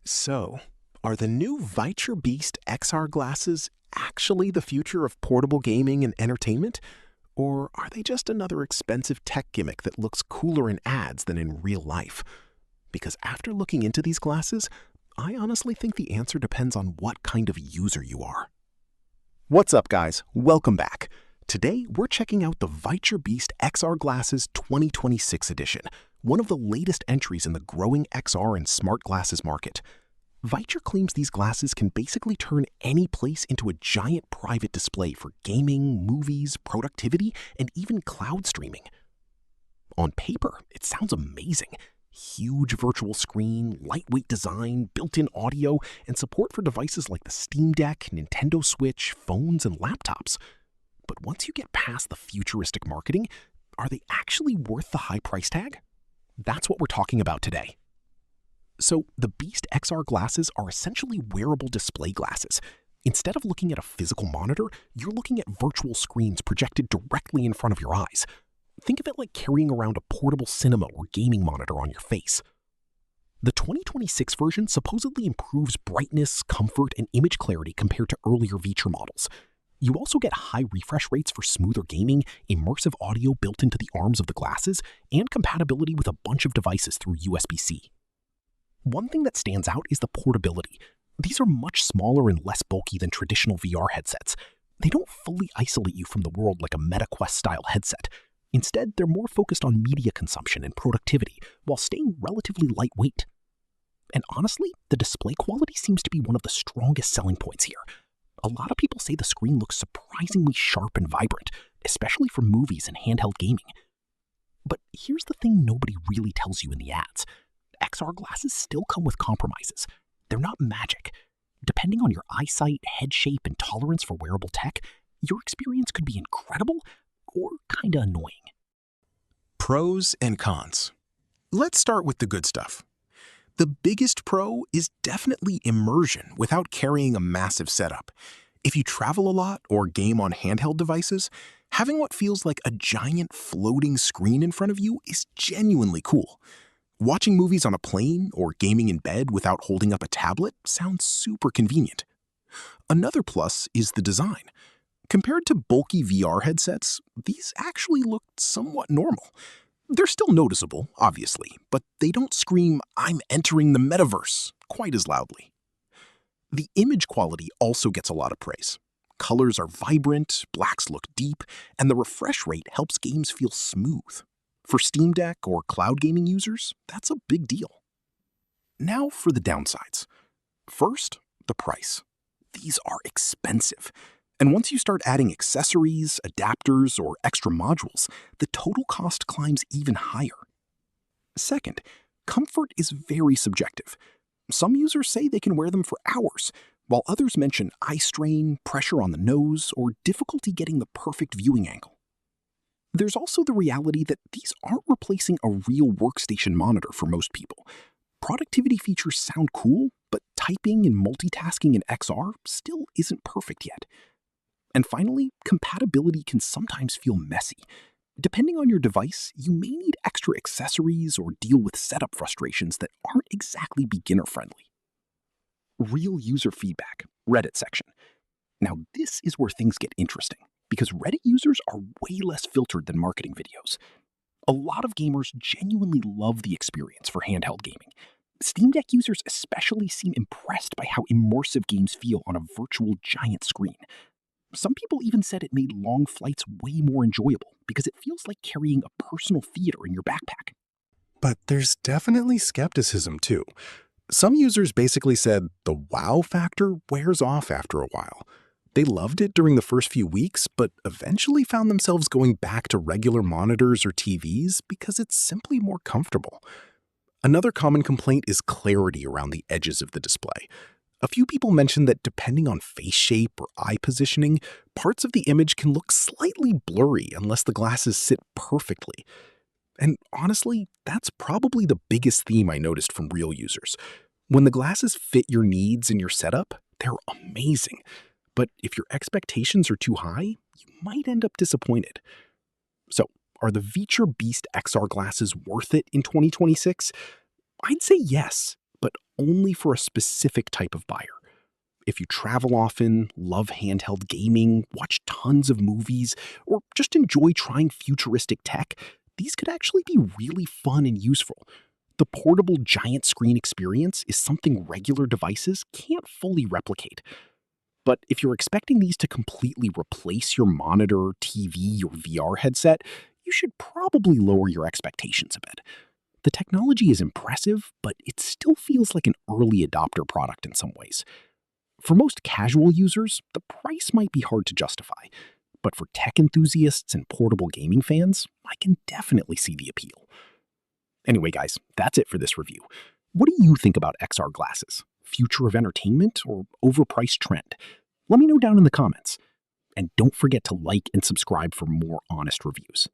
So, are the new Viture Beast XR glasses actually the future of portable gaming and entertainment? Or are they just another expensive tech gimmick that looks cooler in ads than in real life? Because after looking into these glasses, I honestly think the answer depends on what kind of user you are. What's up, guys? Welcome back. Today, we're checking out the Viture Beast XR Glasses 2026 edition, one of the latest entries in the growing XR and smart glasses market. Viture claims these glasses can basically turn any place into a giant private display for gaming, movies, productivity, and even cloud streaming. On paper, it sounds amazing. Huge virtual screen, lightweight design, built-in audio, and support for devices like the Steam Deck, Nintendo Switch, phones, and laptops. But once you get past the futuristic marketing, are they actually worth the high price tag? That's what we're talking about today. So, the Beast XR glasses are essentially wearable display glasses. Instead of looking at a physical monitor, you're looking at virtual screens projected directly in front of your eyes. Think of it like carrying around a portable cinema or gaming monitor on your face. The 2026 version supposedly improves brightness, comfort, and image clarity compared to earlier Viture models. You also get high refresh rates for smoother gaming, immersive audio built into the arms of the glasses, and compatibility with a bunch of devices through USB-C. One thing that stands out is the portability. These are much smaller and less bulky than traditional VR headsets. They don't fully isolate you from the world like a MetaQuest-style headset. Instead, they're more focused on media consumption and productivity, while staying relatively lightweight. And honestly, the display quality seems to be one of the strongest selling points here. A lot of people say the screen looks surprisingly sharp and vibrant, especially for movies and handheld gaming. But here's the thing nobody really tells you in the ads. XR glasses still come with compromises. They're not magic. Depending on your eyesight, head shape, and tolerance for wearable tech, your experience could be incredible or kinda annoying. Pros and cons. Let's start with the good stuff. The biggest pro is definitely immersion without carrying a massive setup. If you travel a lot or game on handheld devices, having what feels like a giant floating screen in front of you is genuinely cool. Watching movies on a plane or gaming in bed without holding up a tablet sounds super convenient. Another plus is the design. Compared to bulky VR headsets, these actually look somewhat normal. They're still noticeable, obviously, but they don't scream, "I'm entering the metaverse," quite as loudly. The image quality also gets a lot of praise. Colors are vibrant, blacks look deep, and the refresh rate helps games feel smooth. For Steam Deck or cloud gaming users, that's a big deal. Now for the downsides. First, the price. These are expensive. And once you start adding accessories, adapters, or extra modules, the total cost climbs even higher. Second, comfort is very subjective. Some users say they can wear them for hours, while others mention eye strain, pressure on the nose, or difficulty getting the perfect viewing angle. There's also the reality that these aren't replacing a real workstation monitor for most people. Productivity features sound cool, but typing and multitasking in XR still isn't perfect yet. And finally, compatibility can sometimes feel messy. Depending on your device, you may need extra accessories or deal with setup frustrations that aren't exactly beginner-friendly. Real user feedback, Reddit section. Now this is where things get interesting, because Reddit users are way less filtered than marketing videos. A lot of gamers genuinely love the experience for handheld gaming. Steam Deck users especially seem impressed by how immersive games feel on a virtual giant screen. Some people even said it made long flights way more enjoyable because it feels like carrying a personal theater in your backpack. But there's definitely skepticism too. Some users basically said the wow factor wears off after a while. They loved it during the first few weeks, but eventually found themselves going back to regular monitors or TVs because it's simply more comfortable. Another common complaint is clarity around the edges of the display. A few people mentioned that depending on face shape or eye positioning, parts of the image can look slightly blurry unless the glasses sit perfectly. And honestly, that's probably the biggest theme I noticed from real users. When the glasses fit your needs and your setup, they're amazing. But if your expectations are too high, you might end up disappointed. So, are the Viture Beast XR glasses worth it in 2026? I'd say yes. but only for a specific type of buyer. If you travel often, love handheld gaming, watch tons of movies, or just enjoy trying futuristic tech, these could actually be really fun and useful. The portable giant screen experience is something regular devices can't fully replicate. But if you're expecting these to completely replace your monitor, TV, or VR headset, you should probably lower your expectations a bit. The technology is impressive, but it still feels like an early adopter product in some ways. For most casual users, the price might be hard to justify. But for tech enthusiasts and portable gaming fans, I can definitely see the appeal. Anyway, guys, that's it for this review. What do you think about XR glasses? Future of entertainment or overpriced trend? Let me know down in the comments. And don't forget to like and subscribe for more honest reviews.